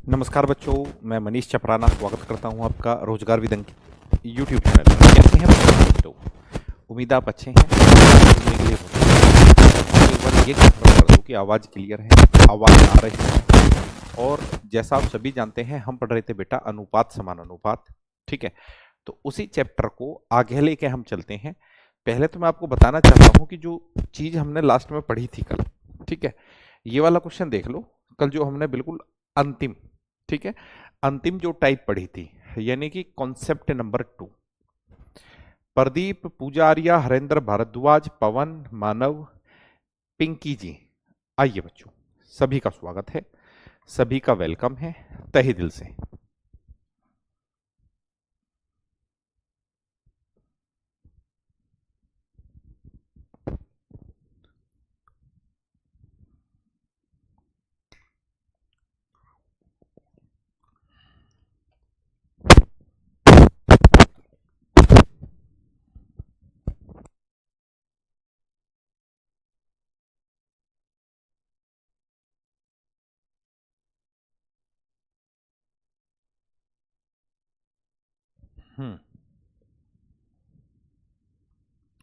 नमस्कार बच्चों, मैं मनीष चपराना स्वागत करता हूं आपका रोजगार विद अंकित यूट्यूब चैनल पर। कैसे हैं बच्चों? उम्मीद आप अच्छे हैं। तो एक बार ये कंफर्म कर दो कि आवाज़ क्लियर है, आवाज़ आ रही है। और जैसा आप सभी जानते हैं, हम पढ़ रहे थे बेटा अनुपात समानुपात, ठीक है। तो उसी चैप्टर को आगे लेके हम चलते हैं। पहले तो मैं आपको बताना चाहता हूँ कि जो चीज़ हमने लास्ट में पढ़ी थी कल, ठीक है, ये वाला क्वेश्चन देख लो। कल जो हमने बिल्कुल अंतिम, ठीक है, अंतिम जो टाइप पढ़ी थी, यानी कि कॉन्सेप्ट नंबर 2। प्रदीप, पूजा आर्या, हरेंद्र भारद्वाज, पवन, मानव, पिंकी जी, आइए बच्चों, सभी का स्वागत है, सभी का वेलकम है तहे दिल से।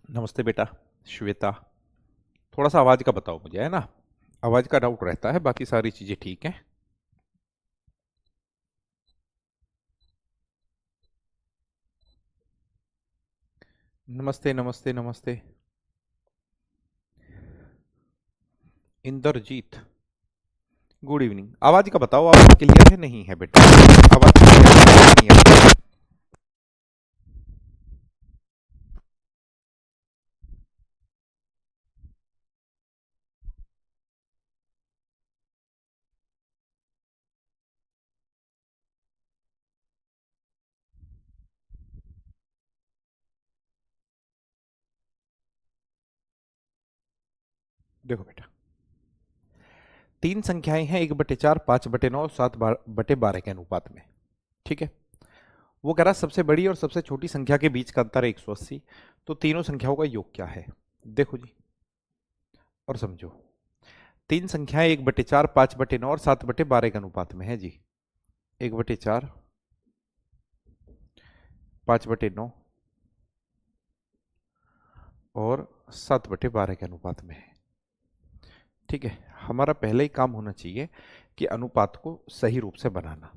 नमस्ते बेटा श्वेता। थोड़ा सा आवाज का बताओ मुझे, है ना, आवाज का डाउट रहता है, बाकी सारी चीजें ठीक है। नमस्ते नमस्ते नमस्ते। Indrajit, good evening. आवाज का बताओ, आवाज क्लियर है नहीं है बेटा? आवाज क्लियर है नहीं है? देखो बेटा, तीन संख्याएं हैं, 1/4, 5/9, 7/12 के अनुपात में, ठीक है। वो कह रहा है सबसे बड़ी और सबसे छोटी संख्या के बीच का अंतर है 180। तो तीनों संख्याओं का योग क्या है? देखो जी और समझो। तीन संख्याएं 1/4, 5/9 और 7/12 के अनुपात में है जी। 1/4, 5/9 और 7/12 के अनुपात में है, ठीक है। हमारा पहले ही काम होना चाहिए कि अनुपात को सही रूप से बनाना।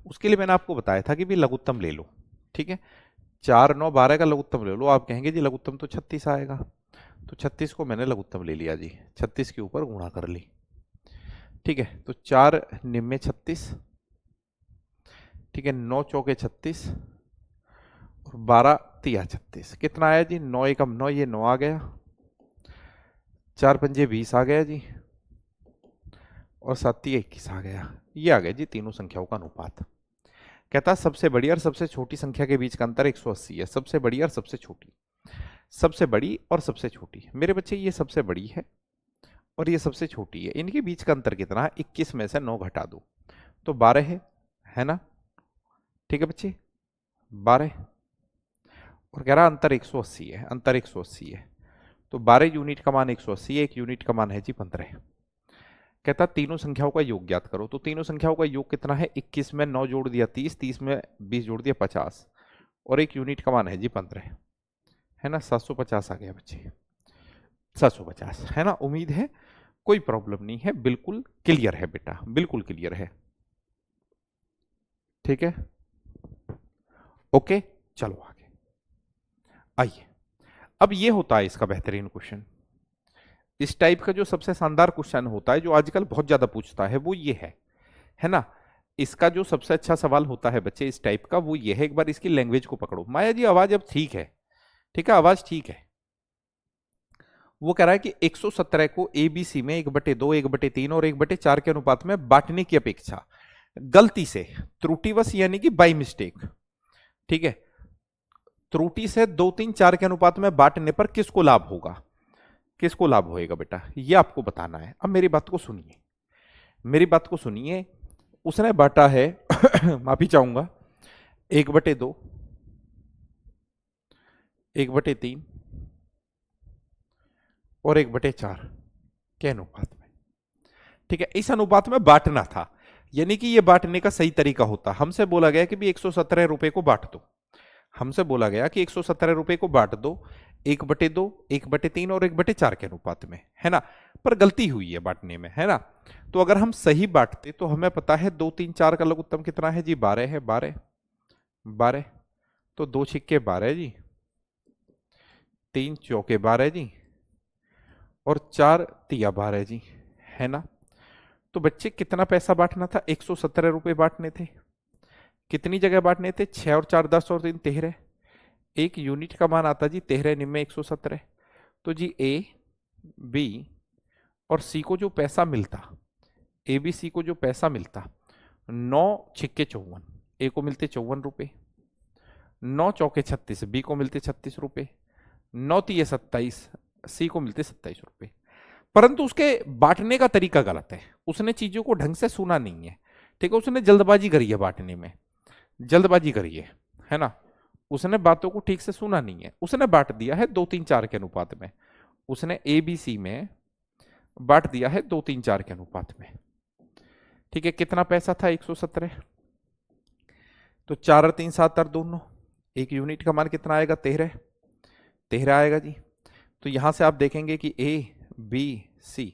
उसके लिए मैंने आपको बताया था कि भी लघुत्तम ले लो, ठीक है। 4, 9, 12 का लघुत्तम ले लो। आप कहेंगे जी लघुत्तम तो 36 आएगा, तो 36 को मैंने लघुत्तम ले लिया जी, 36 के ऊपर गुणा कर ली, ठीक है। तो 4 निम्न 36, ठीक है, 9 चौके 36 और 12 तिया 36। कितना आया जी? 9 एकम 9, ये 9 आ गया, 4 पंजे 20 आ गया जी, और 7 तिया 21 आ गया। ये आ गया जी तीनों संख्याओं का अनुपात। कहता सबसे बड़ी और सबसे छोटी संख्या के बीच का अंतर 180 है। सबसे बड़ी और सबसे छोटी, सबसे बड़ी और सबसे छोटी, मेरे बच्चे ये सबसे बड़ी है और ये सबसे छोटी है, इनके बीच का अंतर कितना है? 21 में से 9 घटा दो तो 12 है ना, ठीक है बच्चे, 12। और कह रहा अंतर 180 है, अंतर 180 है, तो 12 यूनिट का मान 180, 1 यूनिट का मान है जी 15। कहता तीनों संख्याओं का योग ज्ञात करो। तो तीनों संख्याओं का योग कितना है? 21 में 9 जोड़ दिया 30, 30 में 20 जोड़ दिया 50, और 1 यूनिट का मान है जी 15, है ना। 750 आ गया बच्चे, 750, है ना। उम्मीद है कोई प्रॉब्लम नहीं है, बिल्कुल क्लियर है बेटा, बिल्कुल क्लियर है, ठीक है। ओके, चलो आगे आइए। अब ये होता है इसका बेहतरीन क्वेश्चन। इस टाइप का जो सबसे शानदार क्वेश्चन होता है, जो आजकल बहुत ज्यादा पूछता है, वो ये है ना। इसका जो सबसे अच्छा सवाल होता है बच्चे इस टाइप का, वो ये है, एक बार इसकी लैंग्वेज को पकड़ो। माया जी आवाज अब ठीक है, ठीक है, आवाज ठीक है। वो कह रहा है कि 117 को एबीसी में 1/2, 1/3 और 1/4 के अनुपात में बांटने की अपेक्षा गलती से, त्रुटिवश यानी कि बाई मिस्टेक, ठीक है, त्रुटि से 2, 3, 4 के अनुपात में बांटने पर किसको लाभ होगा? किसको लाभ होएगा बेटा, ये आपको बताना है। अब मेरी बात को सुनिए, मेरी बात को सुनिए। उसने बांटा है माफी चाहूंगा, 1/2, 1/3 और 1/4 के अनुपात में, ठीक है। इस अनुपात में बांटना था, यानी कि ये बांटने का सही तरीका होता। हमसे बोला गया कि भी 117 रुपए को बांट दो। हमसे बोला गया कि 117 रुपए को बांट दो 1/2, 1/3 और 1/4 के अनुपात में, है ना। पर गलती हुई है बांटने में, है ना। तो अगर हम सही बांटते तो हमें पता है 2 3 4 का लघुत्तम कितना है जी, 12 है। 12 12 तो 2 छिक्के 12 जी, 3 चौके 12 जी, और 4 तिया 12 जी, है ना। तो बच्चे कितना पैसा बांटना था, 117 रुपए बांटने थे। कितनी जगह बांटने थे, 6 और 4 10 और 3 13। एक यूनिट का मान आता जी 13 निम्न 117। तो जी ए बी और सी को जो पैसा मिलता, ए बी सी को जो पैसा मिलता, 9 छिक्के 54, ए को मिलते 54 रुपए, 9 चौके 36, बी को मिलते 36 रुपए, 9 तिये 27, सी को मिलते 27 रुपए। परंतु उसके बांटने का तरीका गलत है, उसने चीजों को ढंग से सुना नहीं है, ठीक है। उसने जल्दबाजी करी है बांटने में, जल्दबाजी करी है ना। उसने बातों को ठीक से सुना नहीं है, उसने बांट दिया है 2 3 4 के अनुपात में। उसने ए बी सी में बांट दिया है 2 3 4 के अनुपात में, ठीक है। कितना पैसा था, 117। तो 4 और 3 7 और 2 9, एक यूनिट का मान कितना आएगा, 13 13 आएगा जी। तो यहां से आप देखेंगे कि ए बी सी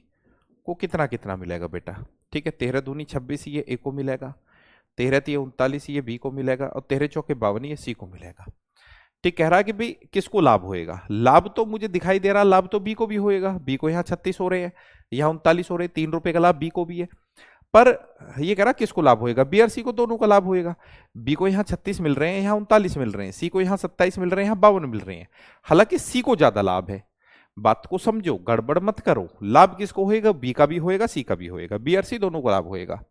को कितना कितना मिलेगा बेटा, ठीक है। 13 दूनी 26 ये ए को मिलेगा, 13 तिये 39 ये बी को मिलेगा, और 13 चौके 52 ये सी को मिलेगा। ठीक कह रहा है कि भाई किसको लाभ होएगा, लाभ तो मुझे दिखाई दे रहा, लाभ तो बी को भी होएगा। बी को यहाँ 36 हो रहे हैं, यहाँ 39 हो रहे हैं, 3 रुपए का लाभ बी को भी है। पर ये कह रहा किसको लाभ होएगा, बी और सी को दोनों का लाभ होएगा। बी को यहाँ 36 मिल रहे हैं, यहाँ 39 मिल रहे हैं, सी को यहाँ 27 मिल रहे हैं, यहाँ 52 मिल रहे हैं। हालांकि सी को ज्यादा लाभ है, बात को समझो, गड़बड़ मत करो। लाभ किसको होएगा, बी का भी होएगा, सी का भी होएगा, बी और सी दोनों को लाभ होएगा,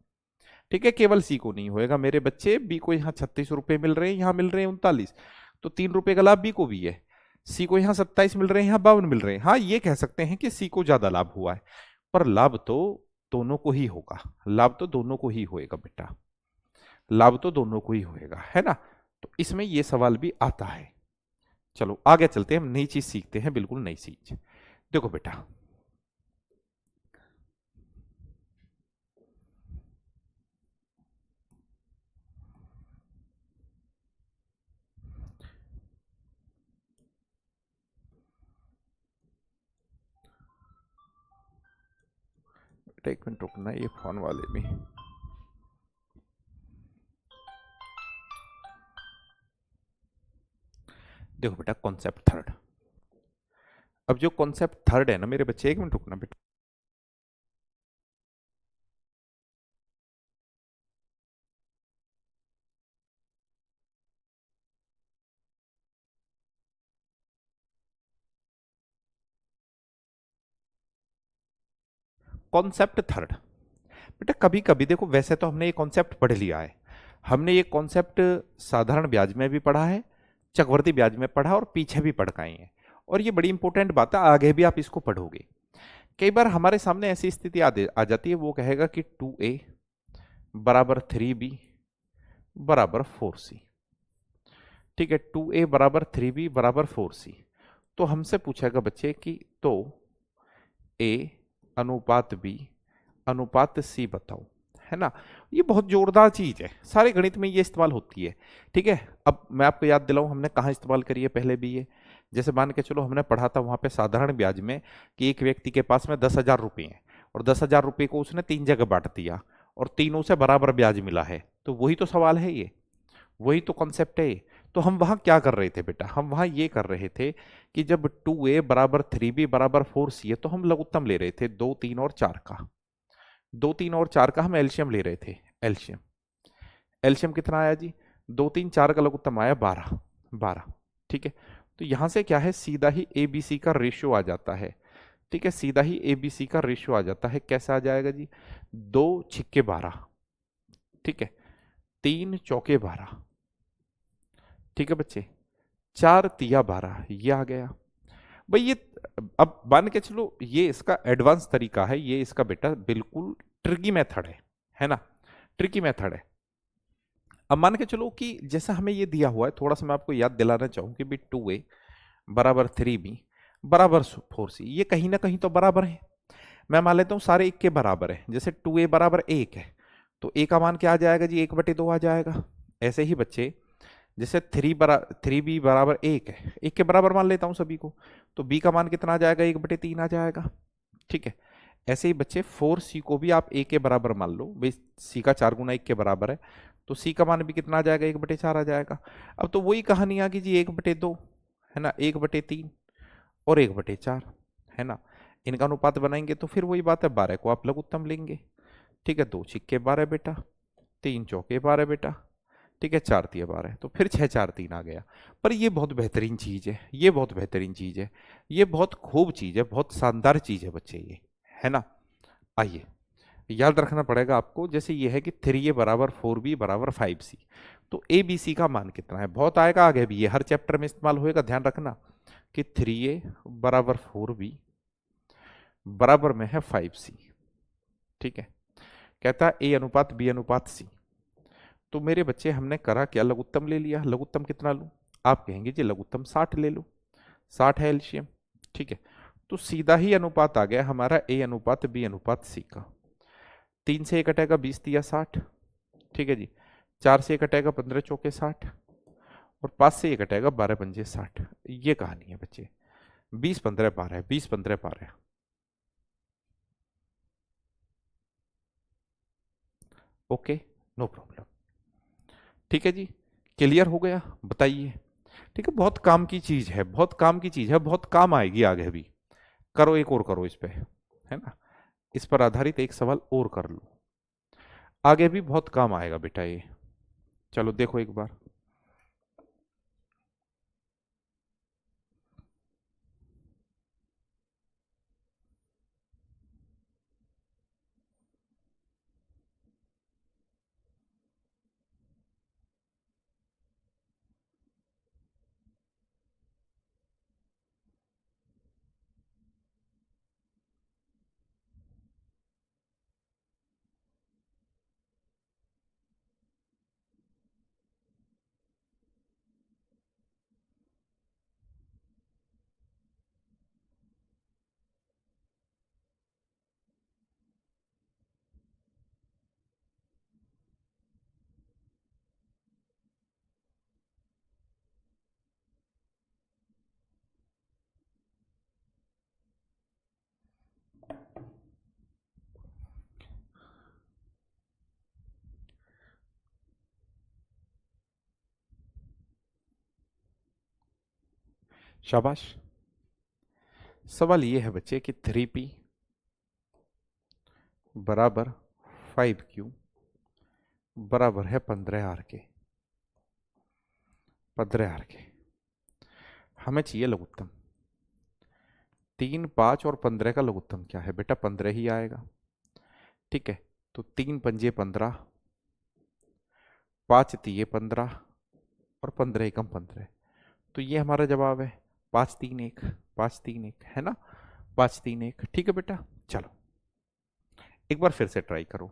ठीक है। केवल सी को नहीं होएगा मेरे बच्चे। बी को यहाँ 36 रुपए मिल रहे हैं, यहाँ मिल रहे हैं 39, तो 3 रुपए का लाभ बी को भी है। सी को यहाँ 27 मिल रहे हैं, यहाँ 52 मिल रहे हैं। हाँ, ये कह सकते हैं कि सी को ज्यादा लाभ हुआ है, पर लाभ तो दोनों को ही होगा, लाभ तो दोनों को ही होएगा बेटा, लाभ तो दोनों को ही होएगा, है ना। तो इसमें ये सवाल भी आता है। चलो आगे चलते हैं, हम नई चीज सीखते हैं, बिल्कुल नई चीज। देखो बेटा, एक मिनट रुकना, ये फोन वाले भी। देखो बेटा, कॉन्सेप्ट थर्ड। अब जो कॉन्सेप्ट थर्ड है ना मेरे बच्चे, एक मिनट रुकना बेटा। कॉन्सेप्ट थर्ड बेटा, कभी कभी देखो, वैसे तो हमने ये कॉन्सेप्ट पढ़ लिया है, हमने ये कॉन्सेप्ट साधारण ब्याज में भी पढ़ा है, चक्रवर्ती ब्याज में पढ़ा, और पीछे भी पढ़ गए हैं। और ये बड़ी इंपॉर्टेंट बात है, आगे भी आप इसको पढ़ोगे। कई बार हमारे सामने ऐसी स्थिति आ जाती है, वो कहेगा कि 2a बराबर 3b बराबर 4c, ठीक है। 2a बराबर 3b बराबर 4c। तो हमसे पूछेगा बच्चे कि तो a अनुपात b अनुपात c बताओ, है ना। ये बहुत जोरदार चीज है, सारे गणित में ये इस्तेमाल होती है, ठीक है। अब मैं आपको याद दिलाऊं, हमने कहाँ इस्तेमाल करी है पहले भी ये। जैसे मान के चलो, हमने पढ़ा था वहां पे साधारण ब्याज में कि एक व्यक्ति के पास में 10,000 रुपए हैं, और 10,000 रुपए को उसने 3 जगह बांट दिया, और तीनों से बराबर ब्याज मिला है। तो वही तो सवाल है ये, वही तो कॉन्सेप्ट है। तो हम वहां क्या कर रहे थे बेटा, हम वहां ये कर रहे थे कि जब 2a बराबर 3b बराबर 4c है, तो हम लघुत्तम ले रहे थे 2 3 और 4 का। 2 3 और 4 का हम एलसीएम ले रहे थे, एलसीएम। एलसीएम कितना आया जी, 2 3 4 का लघुत्तम आया 12 12, ठीक है। तो यहां से क्या है, सीधा ही एबीसी का रेशियो आ जाता है, ठीक है। सीधा ही एबीसी का रेशियो आ जाता है। कैसे आ जाएगा जी, 2 छिक्के 12, ठीक है, 3 चौके 12, ठीक है बच्चे, 4 तिया 12, ये आ गया भाई। ये अब मान के चलो, ये इसका एडवांस तरीका है, ये इसका बेटा बिल्कुल ट्रिकी मेथड है ना, ट्रिकी मेथड है। अब मान के चलो कि जैसा हमें ये दिया हुआ है, थोड़ा सा मैं आपको याद दिलाना चाहूँ कि भी 2a बराबर 3b बराबर 4c, ये कहीं ना कहीं तो बराबर है। मैं मान लेता हूँ सारे एक के बराबर है। जैसे 2a बराबर 1 है, तो ए का मान क्या आ जाएगा जी, 1/2 आ जाएगा। ऐसे ही बच्चे जैसे 3b बराबर 1 है, 1 के बराबर मान लेता हूं सभी को, तो b का मान कितना आ जाएगा, 1/3 आ जाएगा। ठीक है। ऐसे ही बच्चे 4c को भी आप a के बराबर मान लो, भाई c का 4 गुना 1 के बराबर है, तो c का मान भी कितना आ जाएगा, 1/4 आ जाएगा। अब तो वही कहानी आ गई जी, 1/2 है ना, 1/3 और 1/4 है ना। इनका अनुपात बनाएंगे तो फिर वही बात है, 12 को आप लघुत्तम लेंगे। ठीक है, 2 छिक्के 12 बेटा, 3 चौके 12 बेटा, ठीक है, 4 तिये 12, तो फिर 6 4 3 आ गया। पर ये बहुत बेहतरीन चीज है, ये बहुत बेहतरीन चीज है, ये बहुत खूब चीज है, बहुत शानदार चीज है बच्चे ये, है ना। आइए याद रखना पड़ेगा आपको, जैसे ये है कि 3a बराबर 4b बराबर 5c, तो ए बी सी का मान कितना है, बहुत आएगा आगे भी, ये हर चैप्टर में इस्तेमाल होएगा, ध्यान रखना कि 3a बराबर 4b बराबर में है 5c। ठीक है, कहता है ए अनुपात बी अनुपात सी। तो मेरे बच्चे हमने करा क्या, लघुत्तम ले लिया। लघुत्तम कितना लूं, आप कहेंगे जी लघुत्तम 60 ले लो, 60 है एलसीएम। ठीक है, तो सीधा ही अनुपात आ गया हमारा ए अनुपात बी अनुपात सी का। 3 से 1 कटेगा 20 तिया 60, ठीक है जी। 4 से 1 कटेगा 15 चौके 60, और 5 से 1 कटेगा 12 पंजे 60। ये कहानी है बच्चे, 20 15 12, 20 15 12। Okay, no problem. ठीक है जी, क्लियर हो गया, बताइए। ठीक है, बहुत काम की चीज है, बहुत काम की चीज है, बहुत काम आएगी आगे भी। करो, एक और करो इस पे, है ना, इस पर आधारित एक सवाल और कर लो, आगे भी बहुत काम आएगा बेटा ये। चलो देखो एक बार। शाबाश। सवाल ये है बच्चे कि 3p बराबर 5q बराबर है 15r के, 15r के। हमें चाहिए लघुत्तम। 3 5 और 15 का लघुत्तम क्या है बेटा, 15 ही आएगा। ठीक है, तो 3 पंजे 15, 5 तिये 15 और 15 एकम 15, तो ये हमारा जवाब है। 5 3 1, 5 3 1 है ना, 5 3 1। ठीक है बेटा, चलो एक बार फिर से ट्राई करो।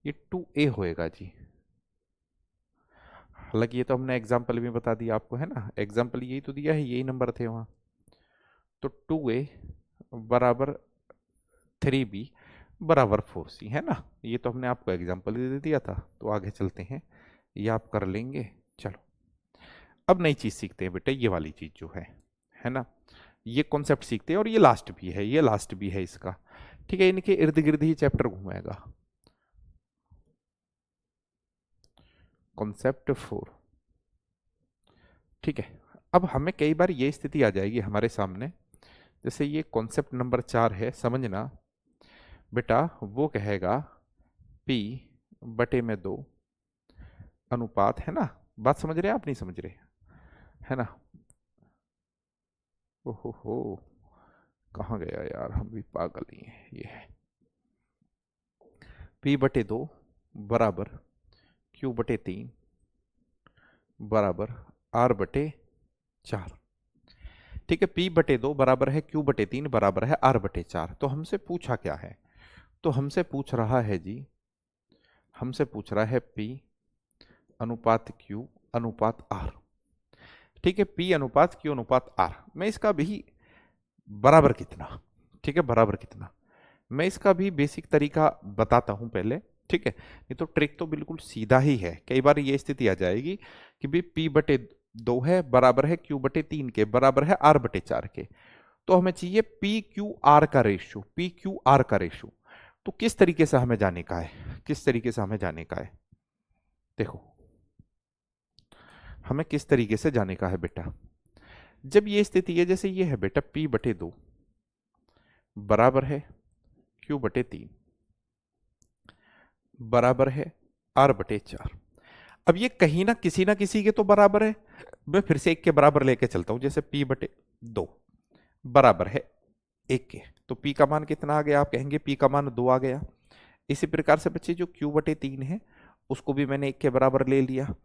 ये 2a होएगा जी। हालांकि ये तो हमने एग्जाम्पल में बता दिया आपको, है ना, एग्जाम्पल यही तो दिया है, यही नंबर थे वहां। तो 2a बराबर 3b बराबर 4c, है ना, ये तो हमने आपको एग्जाम्पल दे दिया था। तो आगे चलते हैं, ये आप कर लेंगे। चलो अब नई चीज सीखते हैं बेटा, ये वाली चीज जो है ना, ये कॉन्सेप्ट सीखते हैं, और ये लास्ट भी है, ये लास्ट भी है इसका। ठीक है, इनके इर्द गिर्द ही चैप्टर घूमेगा। कॉन्सेप्ट 4। ठीक है, अब हमें कई बार ये स्थिति आ जाएगी हमारे सामने, जैसे ये कॉन्सेप्ट नंबर 4 है, समझना बेटा, वो कहेगा p बटे में 2 अनुपात, है ना, बात समझ रहे हैं आप, नहीं समझ रहे, है ना। ओहो हो, कहाँ गया यार, हम भी पागल ही हैं। ये है p बटे 2 बराबर q बटे 3 बराबर r बटे 4। ठीक है, p बटे 2 बराबर है q बटे 3 बराबर है r बटे 4। तो हमसे पूछा क्या है, तो हमसे पूछ रहा है जी, हमसे पूछ रहा है p अनुपात q अनुपात r। ठीक है, p अनुपात q अनुपात r, मैं इसका भी बराबर कितना, ठीक है, बराबर कितना, मैं इसका भी बेसिक तरीका बताता हूं पहले, ठीक है। नहीं तो ट्रिक तो बिल्कुल सीधा ही है। कई बार ये स्थिति आ जाएगी कि भी P/2 है बराबर है Q/3 के बराबर है R/4 के, तो हमें चाहिए PQR का रेशियो, PQR का रेशियो। तो किस तरीके से हमें जाने का है, किस तरीके से हमें जाने का है, देखो हमें किस तरीके से जाने का है बेटा। जब ये स्थिति है, जैसे ये है बेटा P/2 बराबर है Q/3 बराबर है R/4। अब ये कहीं ना किसी के तो बराबर है। मैं फिर से एक के बराबर लेके चलता हूं, जैसे P/2 बराबर है 1 के, तो P का मान कितना आ गया, आप कहेंगे P का मान 2 आ गया। इसी प्रकार से बच्चे जो Q/3 है उसको भी मैंने 1 के बराबर ले लिया,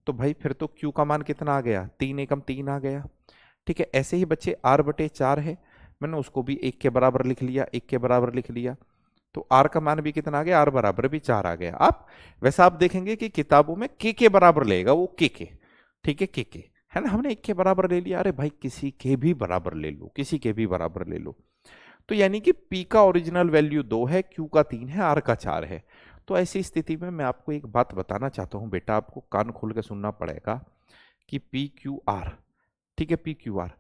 तो भाई फिर तो Q का मान कितना आ गया, 3 एकम 3 आ गया। ठीक है, ऐसे ही बच्चे R/4 है, मैंने उसको भी 1 के बराबर लिख लिया, 1 के बराबर लिख लिया, तो R का मान भी कितना आ गया, R बराबर भी 4 आ गया। आप वैसा आप देखेंगे कि किताबों में के बराबर लेगा वो के, ठीक है, के है ना, हमने 1 के बराबर ले लिया। अरे भाई किसी के भी बराबर ले लो, किसी के भी बराबर ले लो। तो यानी कि P का ओरिजिनल वैल्यू 2 है, Q का 3 है, R का 4 है। तो ऐसी स्थिति में मैं आपको एक बात बताना चाहता हूं बेटा, आपको कान खोल के सुनना पड़ेगा कि PQR, ठीक है, PQR,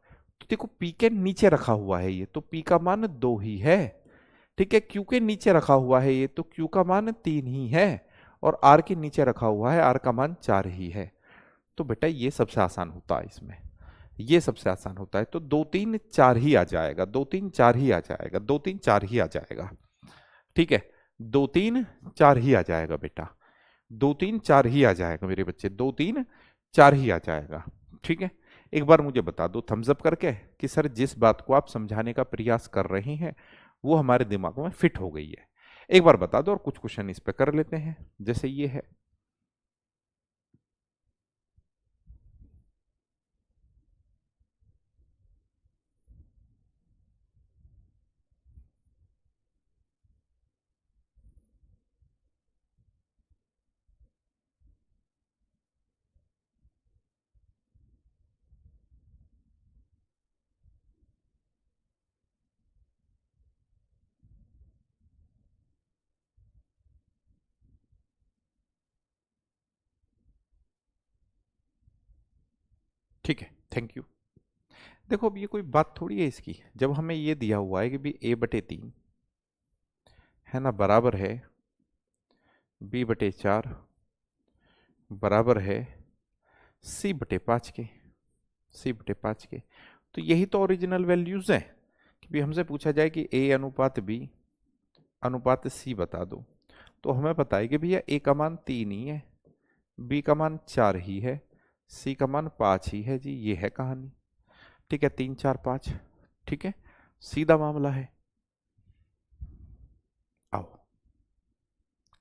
तो देखो P के नीचे रखा हुआ है ये, तो P का मान 2 ही है। ठीक है, Q के नीचे रखा हुआ है ये, तो Q का मान 3 ही है, और R के नीचे रखा हुआ है, R का मान 4 ही है। तो बेटा ये सबसे आसान होता है इसमें, ये सबसे आसान होता है। तो 2 3 4 ही आ जाएगा, 2 3 4 ही आ जाएगा, 2 3 4 ही आ जाएगा। ठीक है, 2 3 4 ही आ जाएगा बेटा, 2 3 4 ही आ जाएगा मेरे बच्चे, 2 3 4 ही आ जाएगा। ठीक है, एक बार मुझे बता दो थम्स अप करके कि सर जिस बात को आप समझाने का प्रयास कर रहे हैं वो हमारे दिमाग में फिट हो गई है। एक बार बता दो और कुछ क्वेश्चन इस पे कर लेते हैं, जैसे ये है। ठीक है, थैंक यू। देखो अब ये कोई बात थोड़ी है इसकी, जब हमें ये दिया हुआ है कि भी A/3 है ना बराबर है B/4 बराबर है C/5 के, C/5 के, तो यही तो ओरिजिनल वैल्यूज हैं कि भी हमसे पूछा जाए कि A अनुपात B अनुपात C बता दो, तो हमें पता है कि भैया A का मान 3 ही है, B का मान 4 ही है, C का मान 5 ही है जी, ये है कहानी। ठीक है, 3 4 5, ठीक है, सीधा मामला है। आओ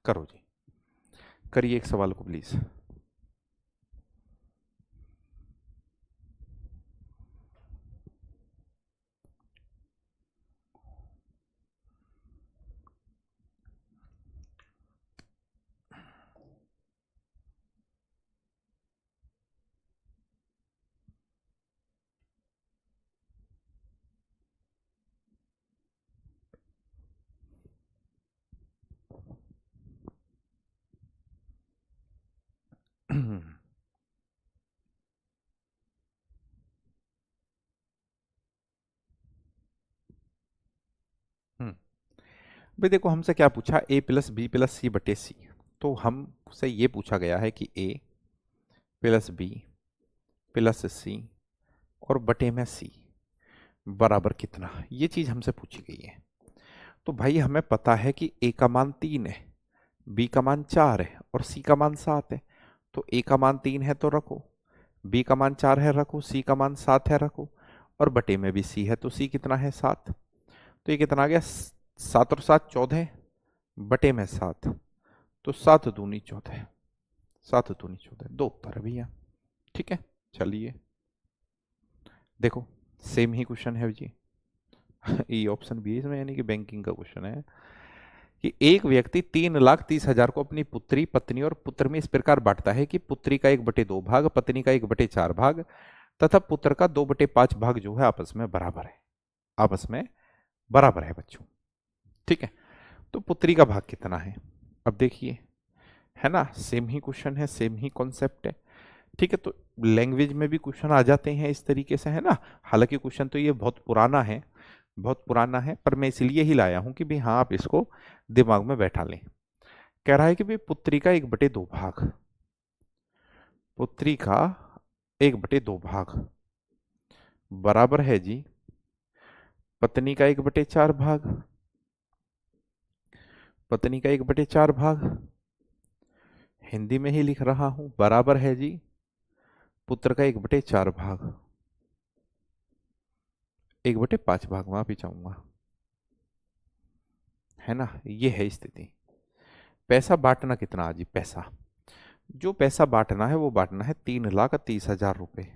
करो जी, करिए एक सवाल को प्लीज। हम्म, भाई देखो हमसे क्या पूछा, A+B+C/C, तो हमसे ये पूछा गया है कि A+B+C और बटे में C बराबर कितना, ये चीज हमसे पूछी गई है। तो भाई हमें पता है कि A का मान 3 है, B का मान 4 है और C का मान 7 है। तो A का मान 3 है तो रखो, B का मान 4 है रखो, C का मान 7 है रखो, और बटे में भी C है, तो C कितना है 7। तो ये कितना आ गया, 7 और 7 14 बटे में 7, तो 7 दूनी 14, 7 दूनी 14, दो उत्तर है भैया। ठीक है, चलिए देखो सेम ही क्वेश्चन है जी। ये ऑप्शन बी है इसमें, यानी कि बैंकिंग का क्वेश्चन है कि एक व्यक्ति 3,30,000 को अपनी पुत्री पत्नी और पुत्र में इस प्रकार बांटता है कि पुत्री का 1/2 भाग, पत्नी का 1/4 भाग तथा पुत्र का 2/5 भाग जो है आपस में बराबर है, आपस में बराबर है बच्चों। ठीक है, तो पुत्री का भाग कितना है? अब देखिए, है ना, सेम ही क्वेश्चन है, सेम ही कॉन्सेप्ट है। ठीक है, तो लैंग्वेज में भी क्वेश्चन आ जाते हैं इस तरीके से, है ना। हालांकि क्वेश्चन तो ये बहुत पुराना है, बहुत पुराना है, पर मैं इसलिए ही लाया हूं कि भाई हाँ, आप इसको दिमाग में बैठा लें। कह रहा है कि भाई पुत्री का 1/2 भाग, पुत्री का 1/2 भाग बराबर है जी पत्नी का 1/4 भाग, पत्नी का 1/4 भाग, हिंदी में ही लिख रहा हूं, बराबर है जी पुत्र का 1/4 भाग, 1/5 भाग माफी चाहूंगा, है ना। ये है स्थिति। पैसा बांटना कितना है जी? पैसा, जो पैसा बांटना है वो बांटना है 3,30,000 रुपए।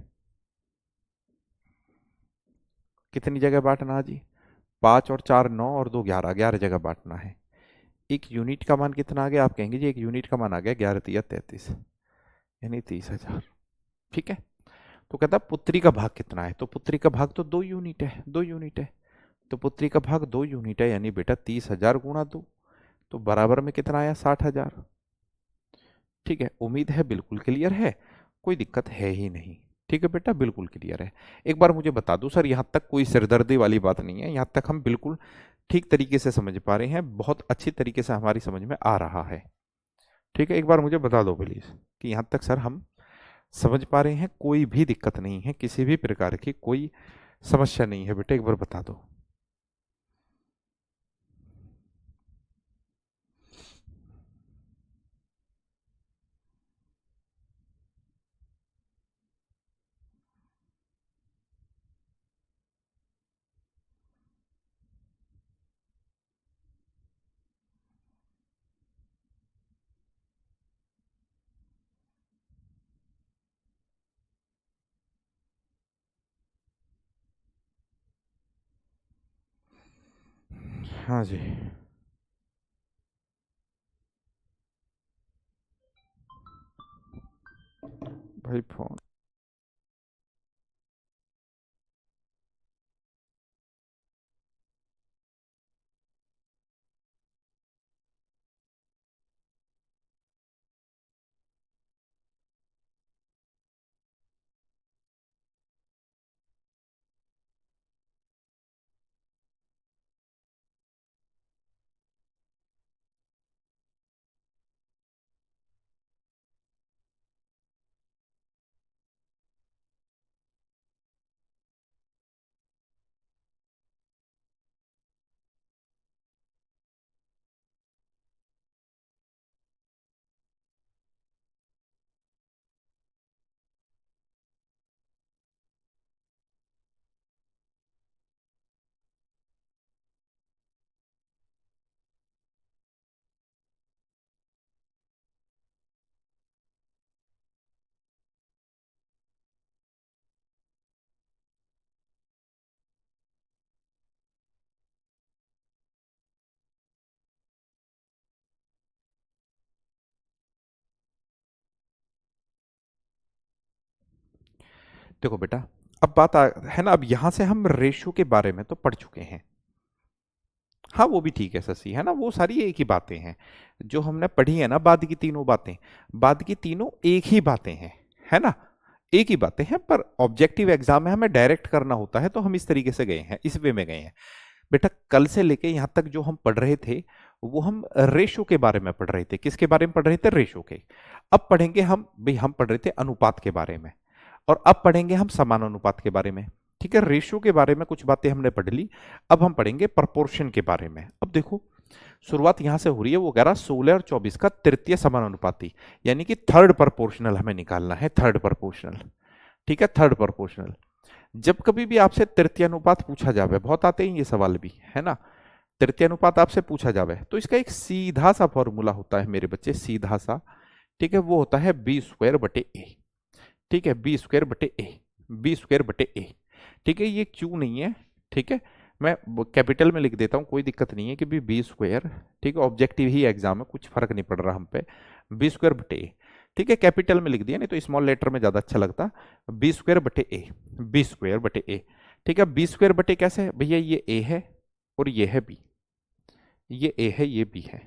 कितनी जगह बांटना है जी? 5 और 4 9 और 2 11, 11 जगह बांटना है। एक यूनिट का मान कितना आ गया? आप कहेंगे जी एक यूनिट का मान आ गया 11 तिया 33, यानी 30,000। ठीक है, तो कहता पुत्री का भाग कितना है? तो पुत्री का भाग तो 2 यूनिट है, 2 यूनिट है, तो पुत्री का भाग 2 यूनिट है, यानी बेटा 30,000 गुणा 2, तो बराबर में कितना आया? 60,000। ठीक है, उम्मीद है बिल्कुल क्लियर है, कोई दिक्कत है ही नहीं। ठीक है बेटा, बिल्कुल क्लियर है। एक बार मुझे बता दो सर, यहाँ तक कोई सिरदर्दी वाली बात नहीं है, यहाँ तक हम बिल्कुल ठीक तरीके से समझ पा रहे हैं, बहुत अच्छी तरीके से हमारी समझ में आ रहा है। ठीक है, एक बार मुझे बता दो प्लीज कि यहाँ तक सर हम समझ पा रहे हैं, कोई भी दिक्कत नहीं है, किसी भी प्रकार की कोई समस्या नहीं है बेटा, एक बार बता दो। हाँ जी भाई, फोन। देखो बेटा, अब है ना, अब यहां से हम रेशियो के बारे में तो पढ़ चुके हैं। हाँ वो भी ठीक है शशि, है ना, वो सारी एक ही बातें हैं जो हमने पढ़ी है ना, बाद की तीनों बातें, बाद की तीनों एक ही बातें हैं, है ना, एक ही बातें हैं। पर ऑब्जेक्टिव एग्जाम में हमें डायरेक्ट करना होता है, तो हम इस तरीके से गए हैं, इस वे में गए हैं। बेटा कल से लेके यहां तक जो हम पढ़ रहे थे, वो हम रेशो के बारे में पढ़ रहे थे। किसके बारे में पढ़ रहे थे? रेशो के। अब पढ़ेंगे हम, भाई हम पढ़ रहे थे अनुपात के बारे में, और अब पढ़ेंगे हम समानुपात के बारे में। ठीक है, रेशियो के बारे में कुछ बातें हमने पढ़ ली, अब हम पढ़ेंगे प्रपोर्शन के बारे में। अब देखो, शुरुआत यहां से हो रही है, वो कह रहा 16 और 24 का तृतीय समानुपाती, यानी कि थर्ड प्रपोर्शनल हमें निकालना है, थर्ड प्रपोर्शनल। ठीक है, थर्ड प्रपोर्शनल। जब कभी भी आपसे तृतीय अनुपात पूछा जावे, बहुत आते हैं ये सवाल भी, है ना, तृतीय अनुपात आपसे पूछा जावे, तो इसका एक सीधा सा फॉर्मूला होता है मेरे बच्चे, सीधा सा। ठीक है, वो होता है b² / a। ठीक है, b² / a, b²/a। ठीक है, ये क्यों नहीं है, ठीक है, मैं कैपिटल में लिख देता हूं, कोई दिक्कत नहीं है कि भी b²। ठीक है, ऑब्जेक्टिव ही एग्जाम है, कुछ फर्क नहीं पड़ रहा हम पे, b²/a। ठीक है, कैपिटल में लिख दिया, नहीं तो स्मॉल लेटर में ज्यादा अच्छा लगता, b²/a, b²/a। ठीक है, b² कैसे है भैया, ये a है और ये है b। ये ए है, ये बी है।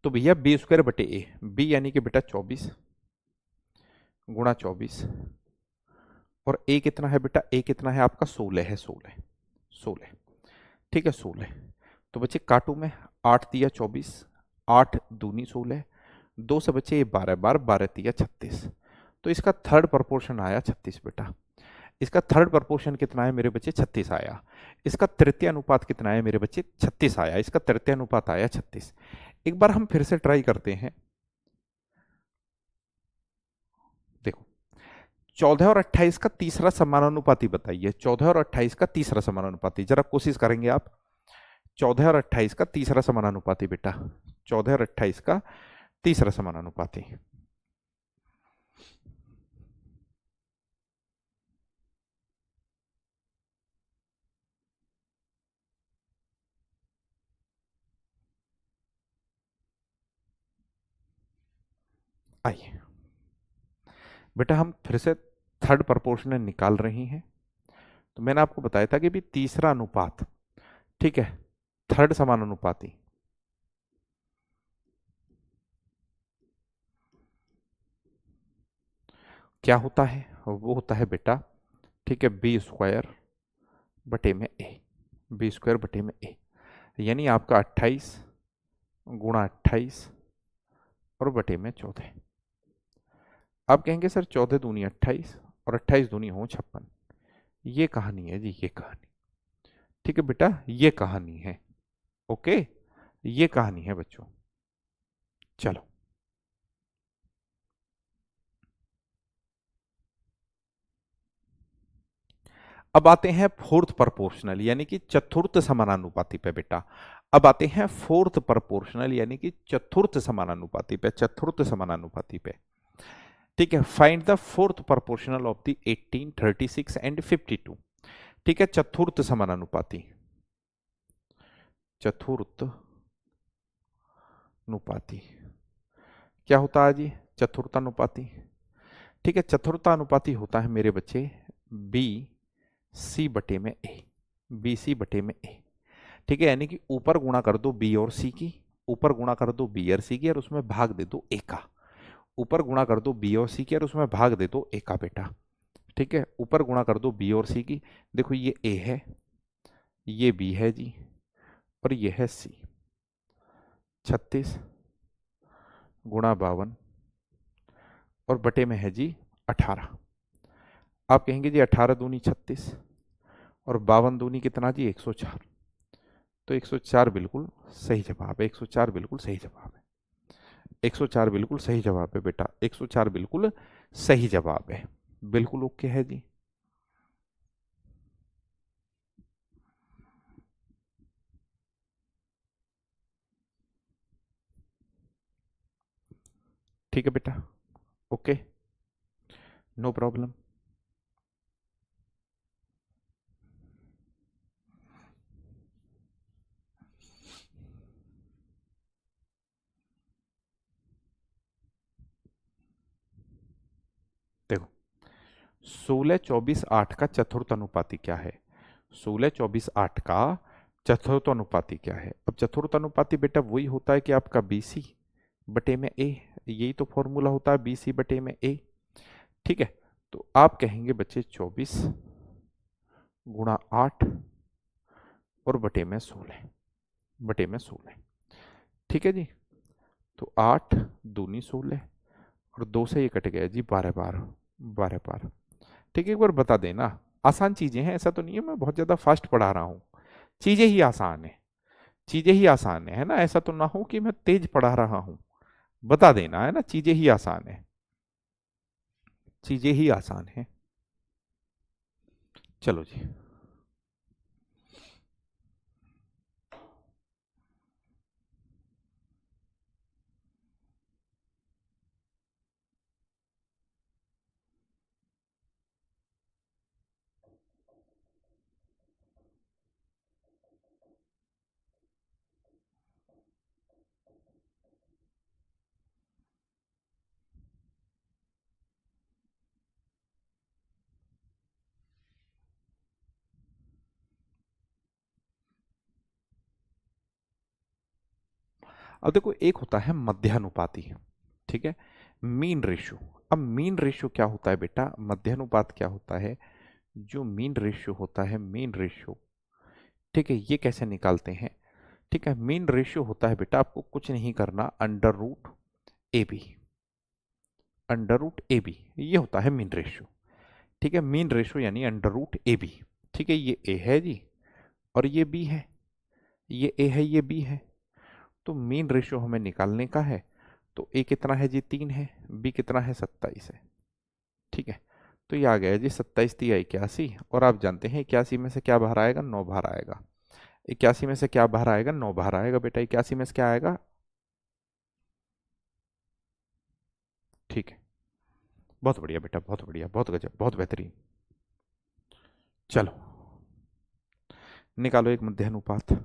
तो भैया बी स्क्वायर बटे ए, बी यानी कि बेटा 24 गुणा 24, और ए कितना है बेटा, ए कितना है आपका 16 है, 16 16। ठीक है 16। तो बच्चे काटू में, 8 तिया 24, 8 दूनी 16, 2 से बचे ये 12 बार, 12 तिया 36। तो इसका थर्ड प्रपोर्शन आया 36 बेटा। इसका थर्ड प्रपोर्शन कितना है मेरे बच्चे, 36 आया। इसका तृतीय अनुपात कितना है मेरे बच्चे, 36 आया। इसका तृतीय अनुपात आया 36। एक बार हम फिर से ट्राई करते हैं। देखो 14 और 28 का तीसरा समानुपाती बताइए, 14 और 28 का तीसरा समानुपाती, जरा कोशिश करेंगे आप। 14 और 28 का तीसरा समानुपाती बेटा, 14 और 28 का तीसरा समानुपाती। आइए बेटा हम फिर से थर्ड प्रपोर्शनल निकाल रही हैं। तो मैंने आपको बताया था कि भी तीसरा अनुपात, ठीक है, थर्ड समानुपाती, क्या होता है, वो होता है बेटा, ठीक है, बी स्क्वायर बटे में ए, बी स्क्वायर बटे में ए, यानी आपका 28 गुणा 28 और बटे में 14। आप कहेंगे सर 14 दूनी 28 और 28 दूनी हो 56। ये कहानी है जी, ये कहानी। ठीक है बेटा, ये कहानी है। ओके, ये कहानी है बच्चों। चलो अब आते हैं फोर्थ प्रपोर्शनल यानी कि चतुर्थ समानुपाती पे बेटा। अब आते हैं फोर्थ प्रपोर्शनल यानी कि चतुर्थ समानुपाती पे, चतुर्थ समानुपाती पे। ठीक है, find the fourth proportional of the 18, 36 and 52। ठीक है, चतुर्थ समानुपाती, चतुर्थ अनुपाती क्या होता है जी, चतुर्थानुपाती। ठीक है, चतुर्थानुपाती होता है मेरे बच्चे बी सी बटे में ए, बी सी बटे में ए। ठीक है, यानी कि ऊपर गुणा कर दो बी और सी की, ऊपर गुणा कर दो बी और सी की, और उसमें भाग दे दो ए का। ऊपर गुणा कर दो बी और सी की और उसमें भाग दे दो ए का बेटा। ठीक है, ऊपर गुणा कर दो बी और सी की। देखो ये ए है, ये बी है जी, और ये है सी। 36 गुणा 52 और बटे में है जी 18। आप कहेंगे जी 18 दूनी 36 और 52 दूनी कितना जी 104। तो 104 बिल्कुल सही जवाब है, 104 बिल्कुल सही जवाब है, 104 बिल्कुल सही जवाब है बेटा, 104 बिल्कुल सही जवाब है। बिल्कुल ओके है जी। ठीक है बेटा, ओके, नो प्रॉब्लम। देखो 16 24 8 का चतुर्थ अनुपाती क्या है, 16 24 8 का चतुर्थ अनुपाती क्या है। अब चतुर्थ अनुपाती बेटा वही होता है कि आपका बी सी बटे में ए, यही तो फॉर्मूला होता है बी सी बटे में ए। ठीक है, तो आप कहेंगे बच्चे 24 गुणा 8 और बटे में 16, बटे में 16। ठीक है जी, तो 8 दूनी 16 और 2 से ये कट गया जी 12 बार, 12 बार। ठीक है, एक बार बता देना, आसान चीजें हैं, ऐसा तो नहीं है मैं बहुत ज्यादा फास्ट पढ़ा रहा हूँ, चीजें ही आसान है, चीजें ही आसान है ना, ऐसा तो ना हो कि मैं तेज पढ़ा रहा हूँ। बता देना है ना, चीजें ही आसान है, चीजें ही आसान है। चलो जी, अब देखो एक होता है मध्यानुपाती, ठीक है, मीन रेशियो। अब मीन रेशियो क्या होता है बेटा, मध्यानुपात क्या होता है, जो मीन रेशियो होता है, मीन रेशियो, ठीक है, ये कैसे निकालते हैं, ठीक है, मीन रेशियो होता है बेटा, आपको कुछ नहीं करना, under root A B, under root A B, ये होता है मीन रेशियो, ठीक है, मीन रेशियो यानी अंडर रूट ए बी, ठीक है, ये ए है जी और ये बी है, ये ए है ये बी है, तो मीन रेशियो हमें निकालने का है, तो ए कितना है जी 3 है, बी कितना है 27 है, ठीक है, तो ये आ गया जी 27 3 81, और आप जानते हैं 81 में से क्या बाहर आएगा, 9 बाहर आएगा, 81 में से क्या बाहर आएगा, 9 बाहर आएगा बेटा, 81 में से क्या आएगा, ठीक है, बहुत बढ़िया बेटा, बहुत बढ़िया, बहुत गजब, बहुत बेहतरीन। चलो निकालो एक मध्य अनुपात।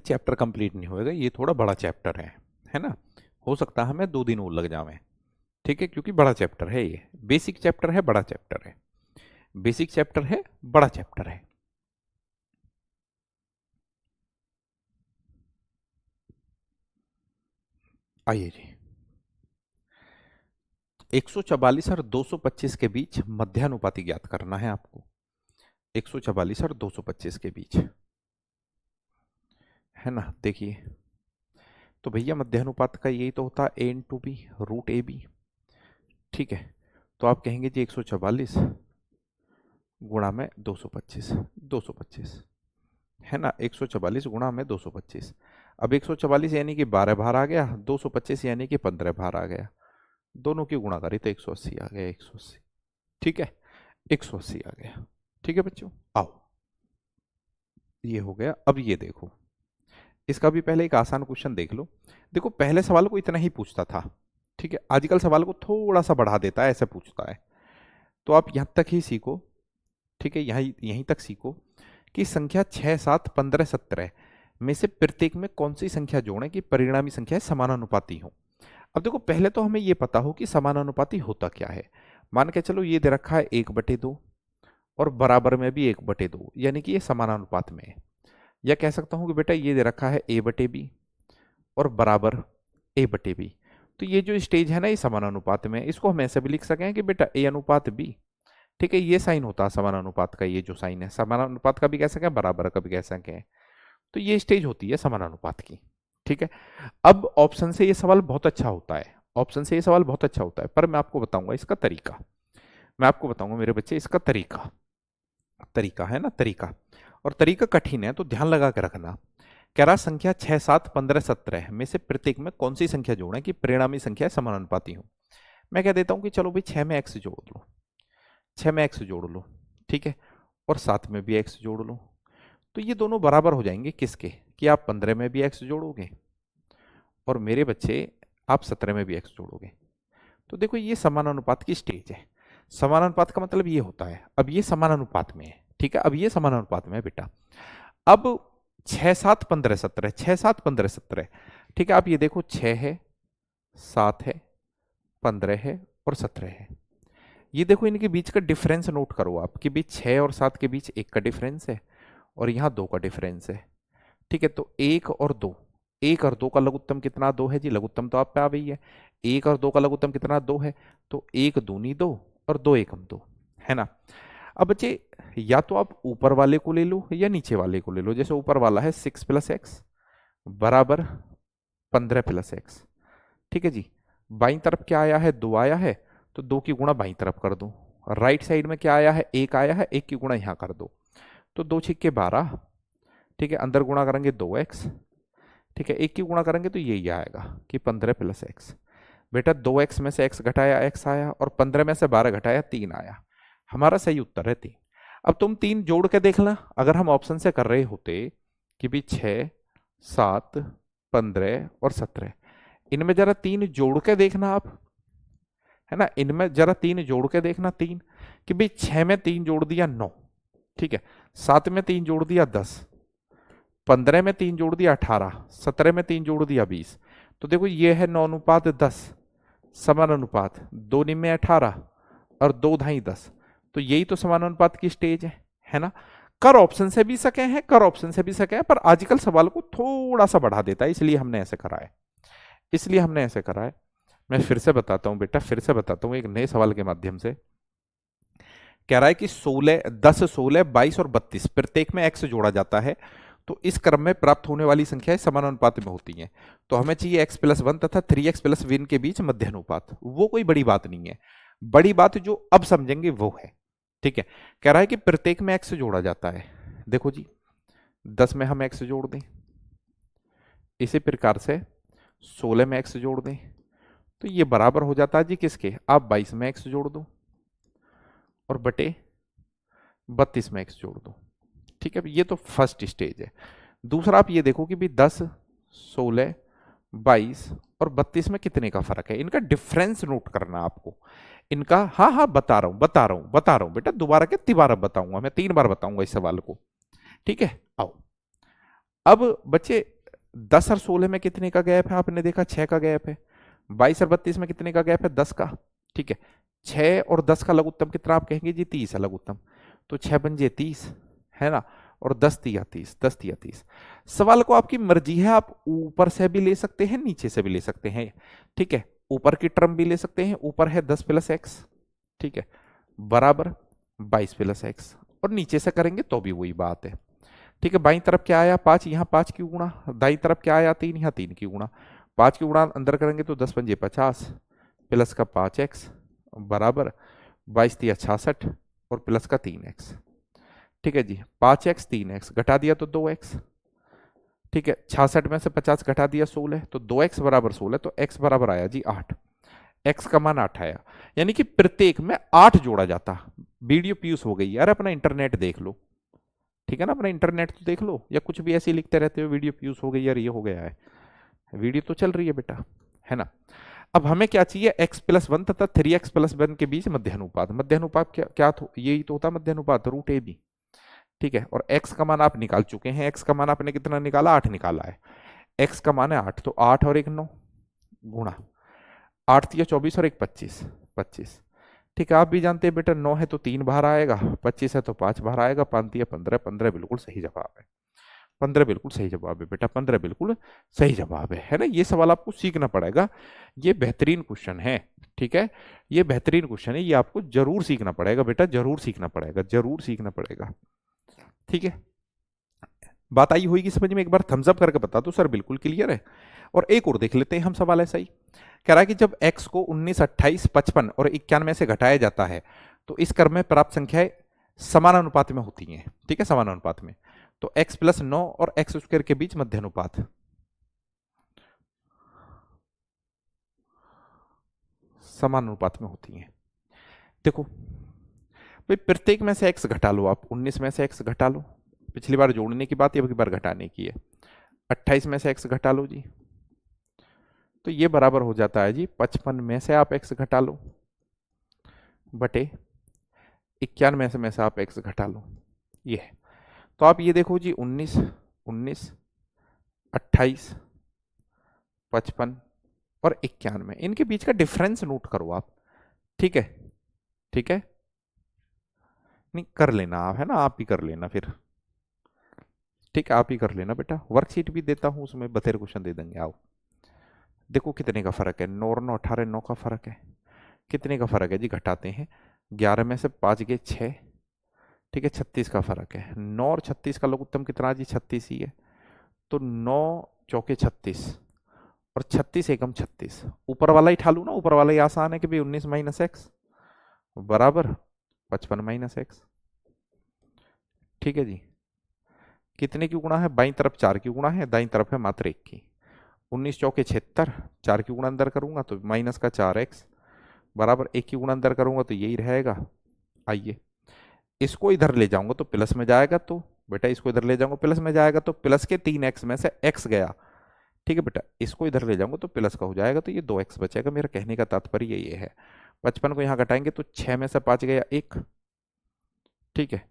चैप्टर कंप्लीट नहीं होएगा, ये थोड़ा बड़ा चैप्टर है ना, हो सकता है हमें 2 दिन और लग जावे, ठीक है, क्योंकि बड़ा चैप्टर है, ये बेसिक चैप्टर है, बड़ा चैप्टर है, बेसिक चैप्टर है, बड़ा चैप्टर है। आइए जी, 144 और 225 के बीच मध्यानुपाती ज्ञात करना है आपको, 144 और 225 के बीच, है ना, देखिए, तो भैया मध्यानुपात का यही तो होता है A into B root A B, ठीक है, तो आप कहेंगे जी 144 गुणा में 225, 225, है ना, 144 गुणा में 225, अब 144 यानी कि 12 बाहर आ गया, 225 यानी कि 15 बाहर आ गया, दोनों की गुणा करी तो 180 आ गया, 180, ठीक है, 180 आ गया, ठीक है बच्चों, आओ ये हो गया। अब ये देखो, इसका भी पहले एक आसान क्वेश्चन देख लो, देखो पहले सवाल को इतना ही पूछता था, ठीक है, आजकल सवाल को थोड़ा सा बढ़ा देता है, ऐसे पूछता है, तो आप यहां तक ही सीखो, ठीक है, यहीं यहीं तक सीखो कि संख्या 6 7 15 17 में से प्रत्येक में कौन सी संख्या जोड़ें कि परिणामी संख्याएं समानानुपाती हो। अब देखो पहले तो हमें यह पता हो कि समानानुपाती होता क्या है, मान के चलो ये दे रखा है 1/2 और बराबर में भी 1/2, यानी कि ये समानानुपात में है, या कह सकता हूं कि बेटा ये दे रखा है a/b और बराबर a/b, तो ये जो स्टेज है ना ये समानानुपात में, इसको हम ऐसे भी लिख सकें कि बेटा a अनुपात b, ठीक है, ये साइन होता है समानानुपात का, ये जो साइन है समानानुपात का भी कह सकें, बराबर का भी कह सकें, तो ये स्टेज होती है समानानुपात की, ठीक है। अब ऑप्शन से ये सवाल बहुत अच्छा होता है, ऑप्शन से ये सवाल बहुत अच्छा होता है, पर मैं आपको बताऊंगा इसका तरीका, मैं आपको बताऊंगा मेरे बच्चे इसका तरीका, तरीका है ना, तरीका, और तरीका कठिन है तो ध्यान लगा के रखना। कह रहा संख्या 6 7 15 17 में से प्रत्येक में कौन सी संख्या जोड़ें कि परिणामी संख्या समानुपाती हो। मैं कह देता हूं कि चलो भाई 6 में x जोड़ लो, 6 में x जोड़ लो, ठीक है, और 7 में भी x जोड़ लो, तो ये दोनों बराबर हो जाएंगे किसके, कि आप 15 में भी x जोड़ोगे और मेरे बच्चे आप 17 में भी x जोड़ोगे, तो देखो ये समानानुपात की स्टेज है। समानानुपात का मतलब ये होता है, अब ये समानानुपात में है, ठीक है, अब ये समानानुपात में है बेटा। अब 6 7 15 17, 6 7 15 17, ठीक है, आप ये देखो 6 है 7 है 15 है और 17 है, ये देखो इनके बीच का डिफरेंस नोट करो आप कि भाई 6 और 7 के बीच 1 का डिफरेंस है और यहाँ 2 का डिफरेंस है, ठीक है, तो 1 और 2, 1 और 2 का लघुत्तम कितना 2 है जी, लघुत्तम तो आप पे आ गई है, 1 और 2 का लघुत्तम कितना 2 है, तो 1 दूनी 2 और 2 एकम 2, है ना। अब बच्चे या तो आप ऊपर वाले को ले लो या नीचे वाले को ले लो, जैसे ऊपर वाला है 6 + x बराबर 15 + x, ठीक है जी, बाईं तरफ क्या आया है 2 आया है, तो 2 की गुणा बाईं तरफ कर दो, राइट साइड में क्या आया है 1 आया है, 1 की गुणा यहां कर दो, तो 2 छिक्के 12, ठीक है, अंदर गुणा करेंगे 2x, ठीक है, 1 की गुणा करेंगे तो यही आएगा कि 15 + x, बेटा 2x में से x घटाया x आया और 15 में से 12 घटाया 3 आया, हमारा सही उत्तर है 3। अब तुम 3 जोड़ के देखना, अगर हम ऑप्शन से कर रहे होते कि भी 6 7 15 और 17। इनमें जरा 3 जोड़ के देखना आप, है ना, इनमें जरा 3 जोड़ के देखना। 3 कि भाई 6 में 3 जोड़ दिया 9, ठीक है, 7 में 3 जोड़ दिया 10, 15 में 3 जोड़ दिया 18, 17 में 3 जोड़ दिया 20। तो देखो ये है 9:10 समानुपात, 2 निम्न 18 और 2 ढाई 10। तो यही तो समानुपात की स्टेज है ना। कर ऑप्शन से भी सके हैं, कर ऑप्शन से भी सके हैं, पर आजकल सवाल को थोड़ा सा बढ़ा देता है, इसलिए हमने ऐसे करा है, इसलिए हमने ऐसे करा है। मैं फिर से बताता हूं बेटा, फिर से बताता हूं एक नए सवाल के माध्यम से। कह रहा है कि 16, 10, 16, 22 और 32 प्रत्येक में x जोड़ा जाता है, तो इस क्रम में प्राप्त होने वाली संख्याएं समान अनुपात में होती हैं। तो हमें चाहिए x+1 तथा 3x+1 के बीच मध्य अनुपात। वो कोई बड़ी बात नहीं है, बड़ी बात जो अब समझेंगे वो है, ठीक है। कह रहा है कि प्रत्येक में x जोड़ा जाता है। देखो जी, 10 में हम x जोड़ दें, इसी प्रकार से 16 में x जोड़ दें, तो ये बराबर हो जाता है जी किसके, आप 22 में x जोड़ दो और बटे 32 में x जोड़ दो, ठीक है। ये तो फर्स्ट स्टेज है। दूसरा आप ये देखो कि भी 10, 16, 22 और 32 में कितने का फर्क है, इनका डिफरेंस नोट करना आपको इनका। हाँ हाँ बता रहा हूं बेटा, दोबारा के तिबारा बताऊंगा, मैं 3 बार बताऊंगा इस सवाल को, ठीक है। आओ अब बच्चे 10 और 16 में कितने का गैप है, आपने देखा 6 का गैप है। 22 और 32 में कितने का गैप है, 10 का, ठीक है। 6 और 10 का लघुत्तम कितना आप कहेंगे जी, 30 है लघुत्तम, तो 6 बन जे 30, है ना, और 10 तिया 30, 10 तिया 30। सवाल को आपकी मर्जी है, आप ऊपर से भी ले सकते हैं, नीचे से भी ले सकते हैं, ठीक है। ऊपर की टर्म भी ले सकते हैं, ऊपर है 10 + x, ठीक है, बराबर 22 + x, और नीचे से करेंगे तो भी वही बात है, ठीक है। बाईं तरफ क्या आया 5, यहाँ 5 की गुणा, दाईं तरफ क्या आया 3, यहाँ 3 की गुणा, 5 की गुणा अंदर करेंगे तो 10 पंजे 50 प्लस का 5x बराबर 22 तिया 66 और प्लस का 3x, ठीक है जी। 5x 3x घटा दिया तो 2x, ठीक है। 66 में से 50 घटा दिया 16, तो 2x बराबर 16, तो x बराबर आया जी 8, x का मान 8 आया। यानी कि प्रत्येक में 8 जोड़ा जाता। वीडियो पीयूष हो गई यार, अपना इंटरनेट देख लो, ठीक है ना, अपना इंटरनेट तो देख लो, या कुछ भी ऐसे ही लिखते रहते हो वीडियो पीयूष हो गई यार, ये हो गया है, वीडियो तो चल रही है बेटा, है ना। अब हमें क्या चाहिए, x+1 तथा 3x+1 के बीच मध्य अनुपात। मध्य अनुपात क्या क्या यही तो होता है मध्य अनुपात, √AB, ठीक है। और x का मान आप निकाल चुके हैं, x का मान आपने कितना निकाला, 8 निकाला है, x का मान है 8, तो 8 और 1 9 गुणा 8 तिया 24 और 1 25, 25, ठीक है। आप भी जानते हैं बेटा 9 है तो 3 बाहर आएगा, 25 है तो 5 बाहर आएगा, 5 तिया 15, 15 बिल्कुल सही जवाब है, 15 बिल्कुल सही जवाब है बेटा, 15 बिल्कुल सही जवाब है ना। ये सवाल आपको सीखना पड़ेगा, ये बेहतरीन क्वेश्चन है, ठीक है, ये बेहतरीन क्वेश्चन है, ये आपको जरूर सीखना पड़ेगा बेटा, जरूर सीखना पड़ेगा, जरूर सीखना पड़ेगा, ठीक है। बात आई होगी समझ में, एक बार थम्स अप करके बता दो सर बिल्कुल क्लियर है। और एक और देख लेते हैं हम सवाल ऐसा ही। कह रहा है कि जब x को 19, 28, 55 और 91 से घटाया जाता है तो इस क्रम में प्राप्त संख्याएं समानुपात में होती हैं, ठीक है, समानुपात में। तो x+9 और x² के बीच मध्य अनुपात, समानुपात में होती हैं। देखो भाई प्रत्येक में से x घटा लो, आप 19 में से x घटा लो, पिछली बार जोड़ने की बात, अब की बार घटाने की है। 28 में से x घटा लो जी, तो ये बराबर हो जाता है जी 55 में से आप x घटा लो बटे 91 में से आप x घटा लो, ये है। तो आप ये देखो जी 19, 19, 28, 55 और 91, इनके बीच का डिफरेंस नोट करो आप, ठीक है, ठीक है, नहीं कर लेना आप, है ना, आप ही कर लेना फिर, ठीक है, आप ही कर लेना बेटा। वर्कशीट भी देता हूं, उसमें बतेर क्वेश्चन दे देंगे। आओ देखो कितने का फर्क है, 9 और 9 18, 9 का फर्क है, कितने का फर्क है जी, घटाते हैं, 11 में से 5 गए 6, ठीक है, 36 का फर्क है। 9 और 36 का लघुत्तम कितना जी, 36 ही है, तो 9 चौके 36 और 36 एकम 36, ऊपर वाला ही ठालू ना, ऊपर वाला ही आसान है कि भाई 19 - x बराबर 55 - x, ठीक है जी। कितने की गुणा है, बाईं तरफ 4 की गुणा है, दाईं तरफ है मात्र 1 की। 19 चौके 76, 4 की गुणा अंदर करूंगा तो माइनस का 4x बराबर 1 की गुणा अंदर करूंगा तो यही रहेगा। आइए इसको इधर ले जाऊंगा तो प्लस में जाएगा, तो बेटा इसको इधर ले जाऊंगा प्लस में जाएगा, तो प्लस के 3x में से x गया, ठीक है बेटा, इसको इधर ले जाऊंगा तो प्लस का हो जाएगा, तो ये 2x बचेगा। मेरा कहने का तात्पर्य ये है, 55 को यहाँ घटाएंगे तो 6 में से 5 गया 1। ठीक है,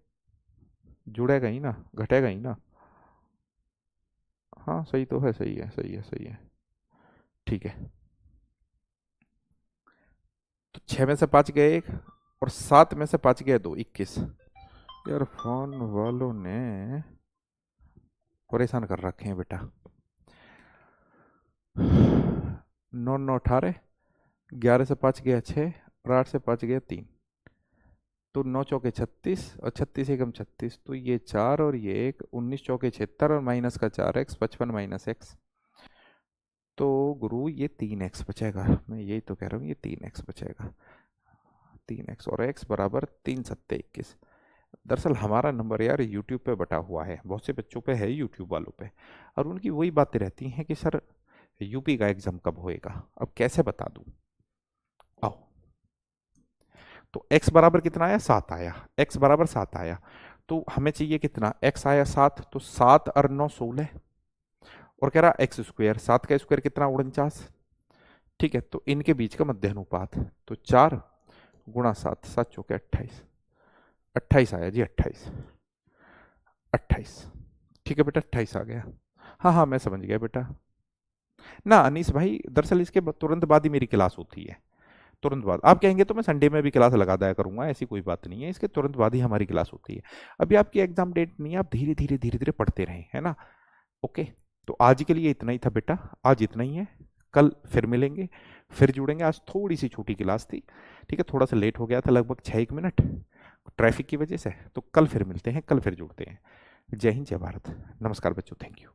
जुड़ेगा ही ना, घटेगा ही ना। हाँ सही तो है, सही है, सही है, सही है। ठीक है, तो 6 में से 5 गए 1, और 7 में से 5 गया 2, 21। यार फोन वालों ने परेशान कर रखे हैं बेटा। 9 9 18, 11 से 5 गया 6, और 8 से 5 गया 3, तो 9 चौके 36, और 36 एकम 36, तो ये 4 और ये 1, 19 चौके 76, और माइनस का 4x, 55 माइनस x, तो गुरु ये 3x बचेगा। मैं यही तो कह रहा हूँ, ये 3x बचेगा। 3x और x बराबर 3 सत्ते 21। दरअसल हमारा नंबर यार यूट्यूब पे बटा हुआ है, बहुत से बच्चों पे है, यूट्यूब वालों पे, और उनकी वही बातें रहती हैं कि सर यूपी का एग्जाम कब होएगा। अब कैसे बता दूं, आओ। तो x बराबर कितना आया, 7 आया। x बराबर 7 आया, तो हमें चाहिए कितना, x आया 7, तो 7 और 9 16, और कह रहा एक्स स्क्वायर, 7 का स्क्वायर कितना, 49। ठीक है, तो इनके बीच का मध्य अनुपात, तो 4 गुणा 7, 7 चौके 28, 28 आया जी, 28, 28। ठीक है बेटा, 28 आ गया। हाँ हाँ मैं समझ गया बेटा। ना अनीस भाई, दरअसल इसके तुरंत बाद ही मेरी क्लास होती है, तुरंत बाद। आप कहेंगे तो मैं संडे में भी क्लास लगा दिया करूंगा, ऐसी कोई बात नहीं है, इसके तुरंत बाद ही हमारी क्लास होती है। अभी आपकी एग्जाम डेट नहीं है, आप धीरे धीरे धीरे धीरे पढ़ते रहें, है ना। ओके, तो आज के लिए इतना ही था बेटा, आज इतना ही है। कल फिर मिलेंगे, फिर जुड़ेंगे। आज थोड़ी सी छोटी क्लास थी, ठीक है, थोड़ा सा लेट हो गया था, लगभग 6-1 मिनट ट्रैफिक की वजह से। तो कल फिर मिलते हैं, कल फिर जुड़ते हैं। जय हिंद, जय भारत, नमस्कार बच्चों, थैंक यू।